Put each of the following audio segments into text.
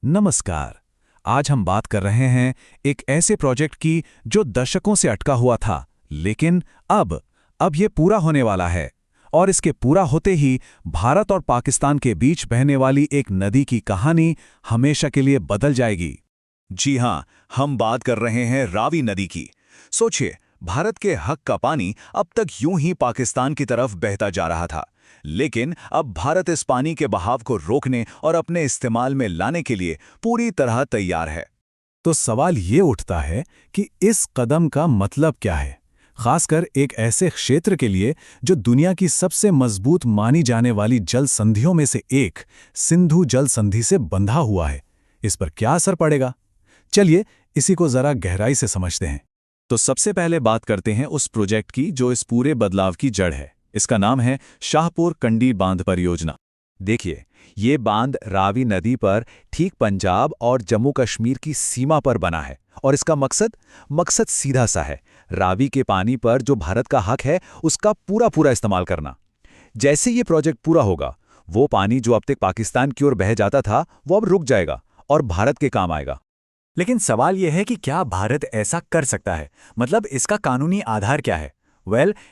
नमस्कार। आज हम बात कर रहे हैं एक ऐसे प्रोजेक्ट की जो दशकों से अटका हुआ था, लेकिन अब ये पूरा होने वाला है। और इसके पूरा होते ही भारत और पाकिस्तान के बीच बहने वाली एक नदी की कहानी हमेशा के लिए बदल जाएगी। जी हां, हम बात कर रहे हैं रावी नदी की। सोचिए, भारत के हक का पानी अब तक यूं ही पाकिस्तान की तरफ बहता जा रहा था, लेकिन अब भारत इस पानी के बहाव को रोकने और अपने इस्तेमाल में लाने के लिए पूरी तरह तैयार है। तो सवाल ये उठता है कि इस कदम का मतलब क्या है, खासकर एक ऐसे क्षेत्र के लिए जो दुनिया की सबसे मजबूत मानी जाने वाली जल संधियों में से एक सिंधु जल संधि से बंधा हुआ है। इस पर क्या असर पड़ेगा? चलिए इसी को जरा गहराई से समझते हैं। तो सबसे पहले बात करते हैं उस प्रोजेक्ट की जो इस पूरे बदलाव की जड़ है। इसका नाम है शाहपुर कंडी बांध परियोजना। देखिए, ये बांध रावी नदी पर ठीक पंजाब और जम्मू कश्मीर की सीमा पर बना है और इसका मकसद सीधा सा है, रावी के पानी पर जो भारत का हक है उसका पूरा पूरा इस्तेमाल करना। जैसे ये प्रोजेक्ट पूरा होगा, वो पानी जो अब तक पाकिस्तान की ओर बह जाता था वो अब रुक जाएगा और भारत के काम आएगा। लेकिन सवाल यह है कि क्या भारत ऐसा कर सकता है? मतलब इसका कानूनी आधार क्या है?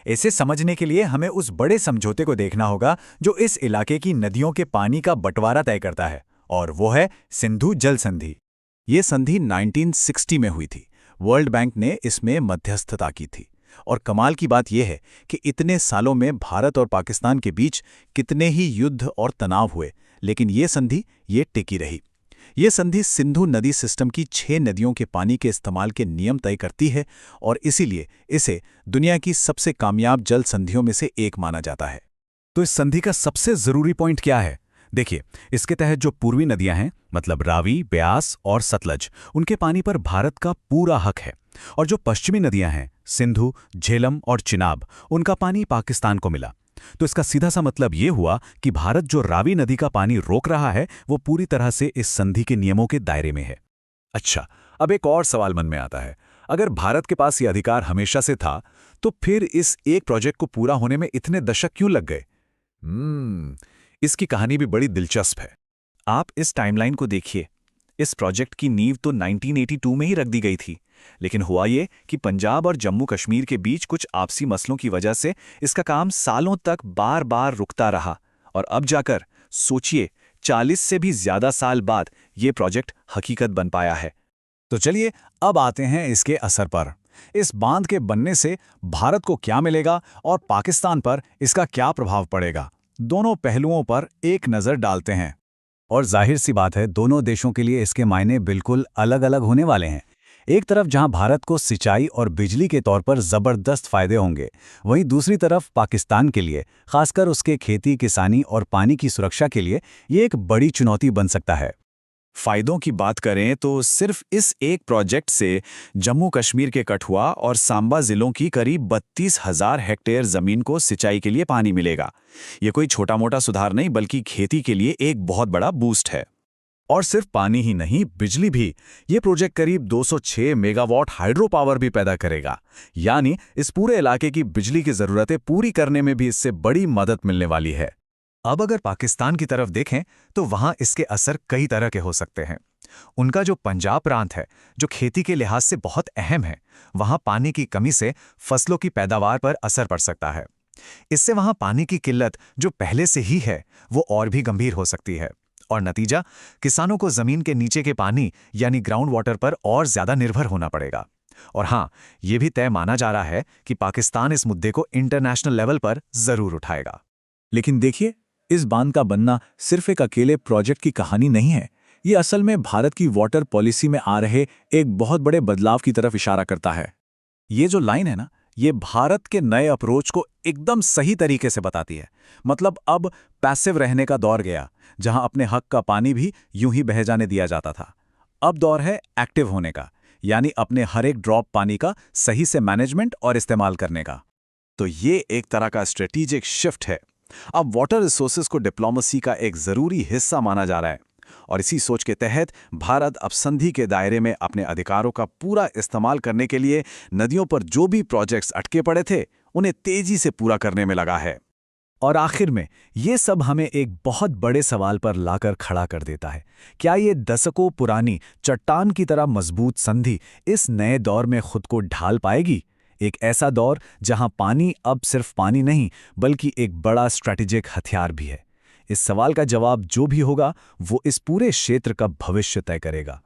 इसे समझने के लिए हमें उस बड़े समझौते को देखना होगा जो इस इलाके की नदियों के पानी का बंटवारा तय करता है, और वो है सिंधु जल संधि। ये संधि 1960 में हुई थी। वर्ल्ड बैंक ने इसमें मध्यस्थता की थी। और कमाल की बात यह है कि इतने सालों में भारत और पाकिस्तान के बीच कितने ही युद्ध और तनाव हुए, लेकिन ये संधि टिकी रही। ये संधि सिंधु नदी सिस्टम की 6 नदियों के पानी के इस्तेमाल के नियम तय करती है और इसीलिए इसे दुनिया की सबसे कामयाब जल संधियों में से एक माना जाता है। तो इस संधि का सबसे जरूरी पॉइंट क्या है? देखिए, इसके तहत जो पूर्वी नदियां हैं, मतलब रावी, ब्यास और सतलज, उनके पानी पर भारत का पूरा हक है। और जो पश्चिमी नदियां हैं, सिंधु, झेलम और चिनाब, उनका पानी पाकिस्तान को मिला। तो इसका सीधा सा मतलब ये हुआ कि भारत जो रावी नदी का पानी रोक रहा है वो पूरी तरह से इस संधि के नियमों के दायरे में है। अच्छा, अब एक और सवाल मन में आता है। अगर भारत के पास ये अधिकार हमेशा से था, तो फिर इस एक प्रोजेक्ट को पूरा होने में इतने दशक क्यों लग गए? इसकी कहानी भी बड़ी दिलचस्प है। आप इस टाइमलाइन को देखिए। इस प्रोजेक्ट की नींव तो 1982 में ही रख दी गई थी, लेकिन हुआ ये कि पंजाब और जम्मू कश्मीर के बीच कुछ आपसी मसलों की वजह से इसका काम सालों तक बार बार रुकता रहा, और अब जाकर सोचिए 40 से भी ज्यादा साल बाद ये प्रोजेक्ट हकीकत बन पाया है। तो चलिए अब आते हैं इसके असर पर। इस बांध के बनने से भारत को क्या मिलेगा और पाकिस्तान पर इसका क्या प्रभाव पड़ेगा, दोनों पहलुओं पर एक नज़र डालते हैं। और जाहिर सी बात है, दोनों देशों के लिए इसके मायने बिल्कुल अलग अलग होने वाले हैं। एक तरफ जहां भारत को सिंचाई और बिजली के तौर पर जबरदस्त फायदे होंगे, वहीं दूसरी तरफ पाकिस्तान के लिए, खासकर उसके खेती किसानी और पानी की सुरक्षा के लिए, ये एक बड़ी चुनौती बन सकता है। फायदों की बात करें तो सिर्फ इस एक प्रोजेक्ट से जम्मू कश्मीर के कठुआ और सांबा जिलों की करीब 32,000 हेक्टेयर जमीन को सिंचाई के लिए पानी मिलेगा। ये कोई छोटा मोटा सुधार नहीं, बल्कि खेती के लिए एक बहुत बड़ा बूस्ट है। और सिर्फ पानी ही नहीं, बिजली भी। ये प्रोजेक्ट करीब 206 मेगावाट हाइड्रो पावर भी पैदा करेगा, यानी इस पूरे इलाके की बिजली की जरूरतें पूरी करने में भी इससे बड़ी मदद मिलने वाली है। अब अगर पाकिस्तान की तरफ देखें तो वहां इसके असर कई तरह के हो सकते हैं। उनका जो पंजाब प्रांत है, जो खेती के लिहाज से बहुत अहम है, वहां पानी की कमी से फसलों की पैदावार पर असर पड़ सकता है। इससे वहां पानी की किल्लत जो पहले से ही है वो और भी गंभीर हो सकती है, और नतीजा, किसानों को जमीन के नीचे के पानी यानी ग्राउंड वाटर पर और ज्यादा निर्भर होना पड़ेगा। और हाँ, ये भी तय माना जा रहा है कि पाकिस्तान इस मुद्दे को इंटरनेशनल लेवल पर जरूर उठाएगा। लेकिन देखिए, इस बांध का बनना सिर्फ एक अकेले प्रोजेक्ट की कहानी नहीं है। ये असल में भारत की वाटर पॉलिसी में आ रहे एक बहुत बड़े बदलाव की तरफ इशारा करता है। ये जो लाइन है ना, ये भारत के नए अप्रोच को एकदम सही तरीके से बताती है। मतलब अब पैसिव रहने का दौर गया, जहां अपने हक का पानी भी यूं ही बह जाने दिया जाता था। अब दौर है एक्टिव होने का, यानी अपने हर एक ड्रॉप पानी का सही से मैनेजमेंट और इस्तेमाल करने का। तो ये एक तरह का स्ट्रेटेजिक शिफ्ट है। अब वाटर रिसोर्सेज को डिप्लोमेसी का एक जरूरी हिस्सा माना जा रहा है, और इसी सोच के तहत भारत अब संधि के दायरे में अपने अधिकारों का पूरा इस्तेमाल करने के लिए नदियों पर जो भी प्रोजेक्ट्स अटके पड़े थे, उन्हें तेजी से पूरा करने में लगा है। और आखिर में ये सब हमें एक बहुत बड़े सवाल पर लाकर खड़ा कर देता है। क्या ये दशकों पुरानी चट्टान की तरह मजबूत संधि इस नए दौर में खुद को ढाल पाएगी? एक ऐसा दौर जहां पानी अब सिर्फ पानी नहीं बल्कि एक बड़ा स्ट्रैटेजिक हथियार भी है। इस सवाल का जवाब जो भी होगा वो इस पूरे क्षेत्र का भविष्य तय करेगा।